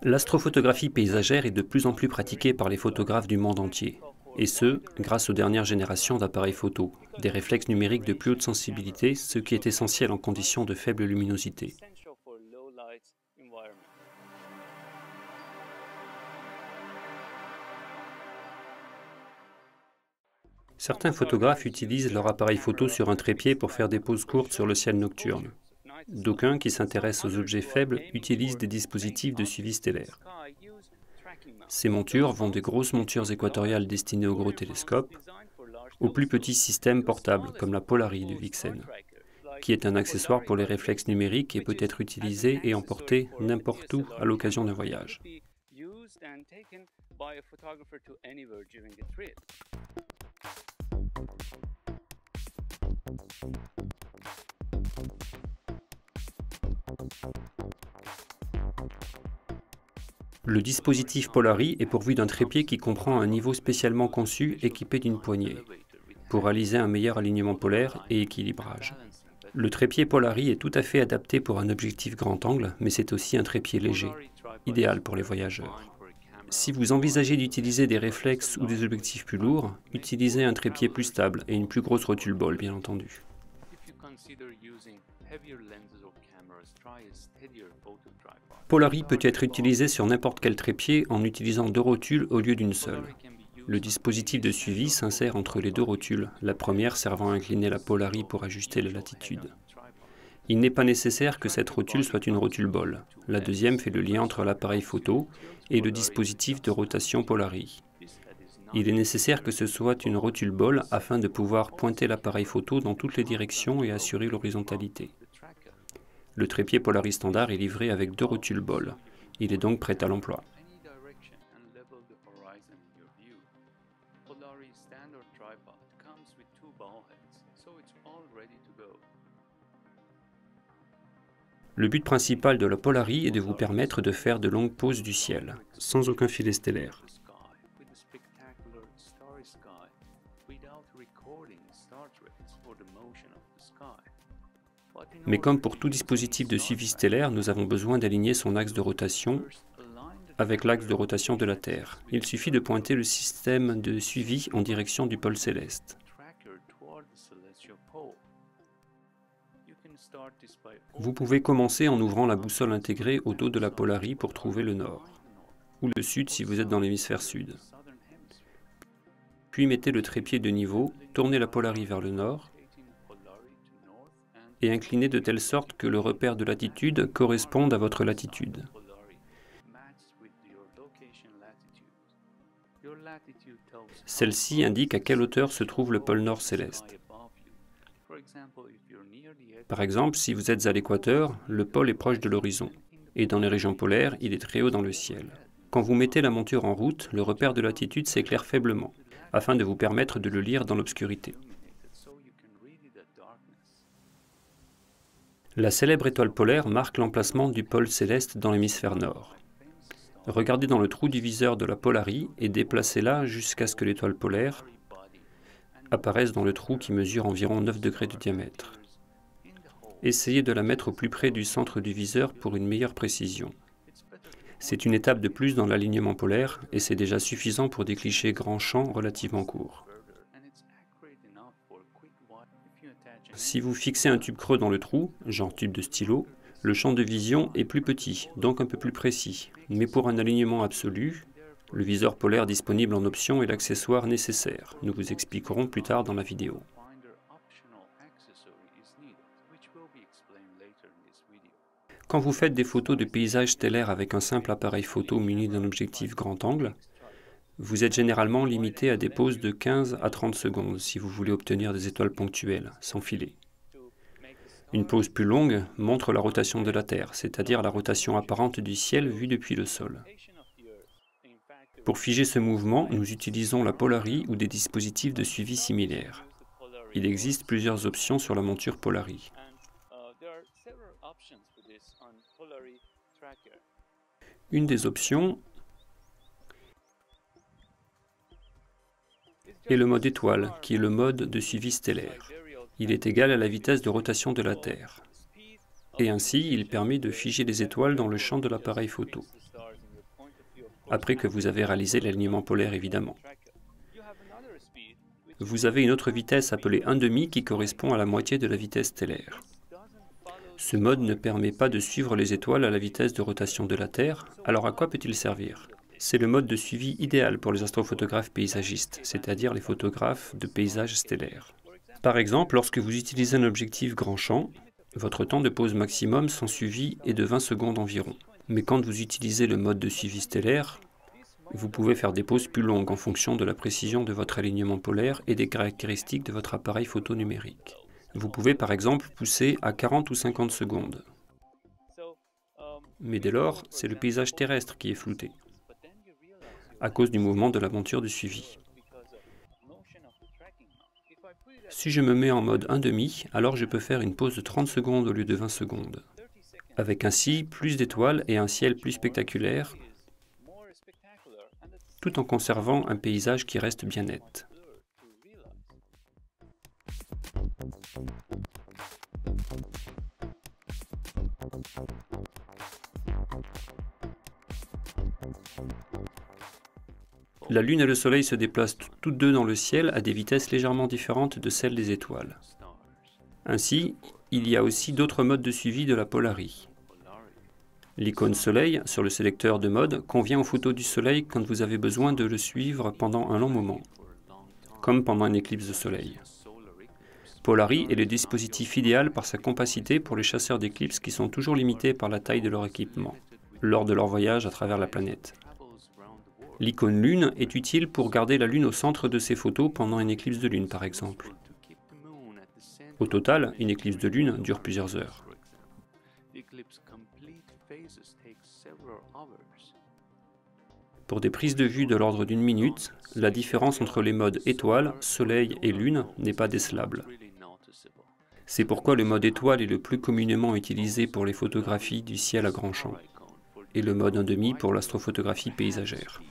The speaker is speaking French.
L'astrophotographie paysagère est de plus en plus pratiquée par les photographes du monde entier, et ce, grâce aux dernières générations d'appareils photo, des réflexes numériques de plus haute sensibilité, ce qui est essentiel en conditions de faible luminosité. Certains photographes utilisent leur appareil photo sur un trépied pour faire des poses courtes sur le ciel nocturne. D'aucuns qui s'intéressent aux objets faibles utilisent des dispositifs de suivi stellaire. Ces montures vont des grosses montures équatoriales destinées aux gros télescopes, aux plus petits systèmes portables comme la Polari de Vixen, qui est un accessoire pour les réflexes numériques et peut être utilisé et emporté n'importe où à l'occasion d'un voyage. Le dispositif Polari est pourvu d'un trépied qui comprend un niveau spécialement conçu équipé d'une poignée, pour réaliser un meilleur alignement polaire et équilibrage. Le trépied Polari est tout à fait adapté pour un objectif grand angle, mais c'est aussi un trépied léger, idéal pour les voyageurs. Si vous envisagez d'utiliser des réflexes ou des objectifs plus lourds, utilisez un trépied plus stable et une plus grosse rotule ball, bien entendu. Polari peut être utilisé sur n'importe quel trépied en utilisant deux rotules au lieu d'une seule. Le dispositif de suivi s'insère entre les deux rotules, la première servant à incliner la Polari pour ajuster la latitude. Il n'est pas nécessaire que cette rotule soit une rotule ball. La deuxième fait le lien entre l'appareil photo et le dispositif de rotation Polari. Il est nécessaire que ce soit une rotule ball afin de pouvoir pointer l'appareil photo dans toutes les directions et assurer l'horizontalité. Le trépied Polari standard est livré avec deux rotules ball. Il est donc prêt à l'emploi. Le but principal de la Polari est de vous permettre de faire de longues poses du ciel, sans aucun filet stellaire. Mais comme pour tout dispositif de suivi stellaire, nous avons besoin d'aligner son axe de rotation avec l'axe de rotation de la Terre. Il suffit de pointer le système de suivi en direction du pôle céleste. Vous pouvez commencer en ouvrant la boussole intégrée au dos de la Polari pour trouver le nord, ou le sud si vous êtes dans l'hémisphère sud. Puis mettez le trépied de niveau, tournez la Polari vers le nord, et inclinez de telle sorte que le repère de latitude corresponde à votre latitude. Celle-ci indique à quelle hauteur se trouve le pôle Nord céleste. Par exemple, si vous êtes à l'équateur, le pôle est proche de l'horizon, et dans les régions polaires, il est très haut dans le ciel. Quand vous mettez la monture en route, le repère de latitude s'éclaire faiblement, afin de vous permettre de le lire dans l'obscurité. La célèbre étoile polaire marque l'emplacement du pôle céleste dans l'hémisphère nord. Regardez dans le trou du viseur de la Polari et déplacez-la jusqu'à ce que l'étoile polaire apparaisse dans le trou qui mesure environ 9 degrés de diamètre. Essayez de la mettre au plus près du centre du viseur pour une meilleure précision. C'est une étape de plus dans l'alignement polaire et c'est déjà suffisant pour des clichés grands champs relativement courts. Si vous fixez un tube creux dans le trou, genre tube de stylo, le champ de vision est plus petit, donc un peu plus précis. Mais pour un alignement absolu, le viseur polaire disponible en option est l'accessoire nécessaire. Nous vous expliquerons plus tard dans la vidéo. Quand vous faites des photos de paysages stellaires avec un simple appareil photo muni d'un objectif grand angle, Vous êtes généralement limité à des pauses de 15 à 30 secondes si vous voulez obtenir des étoiles ponctuelles, sans filet. Une pause plus longue montre la rotation de la Terre, c'est-à-dire la rotation apparente du ciel vue depuis le sol. Pour figer ce mouvement, nous utilisons la Polari ou des dispositifs de suivi similaires. Il existe plusieurs options sur la monture Polari. Une des options est le mode étoile, qui est le mode de suivi stellaire. Il est égal à la vitesse de rotation de la Terre. Et ainsi, il permet de figer les étoiles dans le champ de l'appareil photo. Après que vous avez réalisé l'alignement polaire, évidemment. Vous avez une autre vitesse appelée 1/2 qui correspond à la moitié de la vitesse stellaire. Ce mode ne permet pas de suivre les étoiles à la vitesse de rotation de la Terre, alors à quoi peut-il servir? C'est le mode de suivi idéal pour les astrophotographes paysagistes, c'est-à-dire les photographes de paysages stellaires. Par exemple, lorsque vous utilisez un objectif grand champ, votre temps de pause maximum sans suivi est de 20 secondes environ. Mais quand vous utilisez le mode de suivi stellaire, vous pouvez faire des pauses plus longues en fonction de la précision de votre alignement polaire et des caractéristiques de votre appareil photo numérique. Vous pouvez par exemple pousser à 40 ou 50 secondes. Mais dès lors, c'est le paysage terrestre qui est flouté, à cause du mouvement de la monture de suivi. Si je me mets en mode 1/2, alors je peux faire une pause de 30 secondes au lieu de 20 secondes, avec ainsi plus d'étoiles et un ciel plus spectaculaire, tout en conservant un paysage qui reste bien net. La Lune et le Soleil se déplacent toutes deux dans le ciel à des vitesses légèrement différentes de celles des étoiles. Ainsi, il y a aussi d'autres modes de suivi de la Polari. L'icône Soleil sur le sélecteur de mode convient aux photos du Soleil quand vous avez besoin de le suivre pendant un long moment, comme pendant une éclipse de Soleil. Polari est le dispositif idéal par sa compacité pour les chasseurs d'éclipses qui sont toujours limités par la taille de leur équipement, lors de leur voyage à travers la planète. L'icône Lune est utile pour garder la Lune au centre de ses photos pendant une éclipse de Lune, par exemple. Au total, une éclipse de Lune dure plusieurs heures. Pour des prises de vue de l'ordre d'une minute, la différence entre les modes étoile, soleil et lune n'est pas décelable. C'est pourquoi le mode étoile est le plus communément utilisé pour les photographies du ciel à grand champ, et le mode 1/2 pour l'astrophotographie paysagère.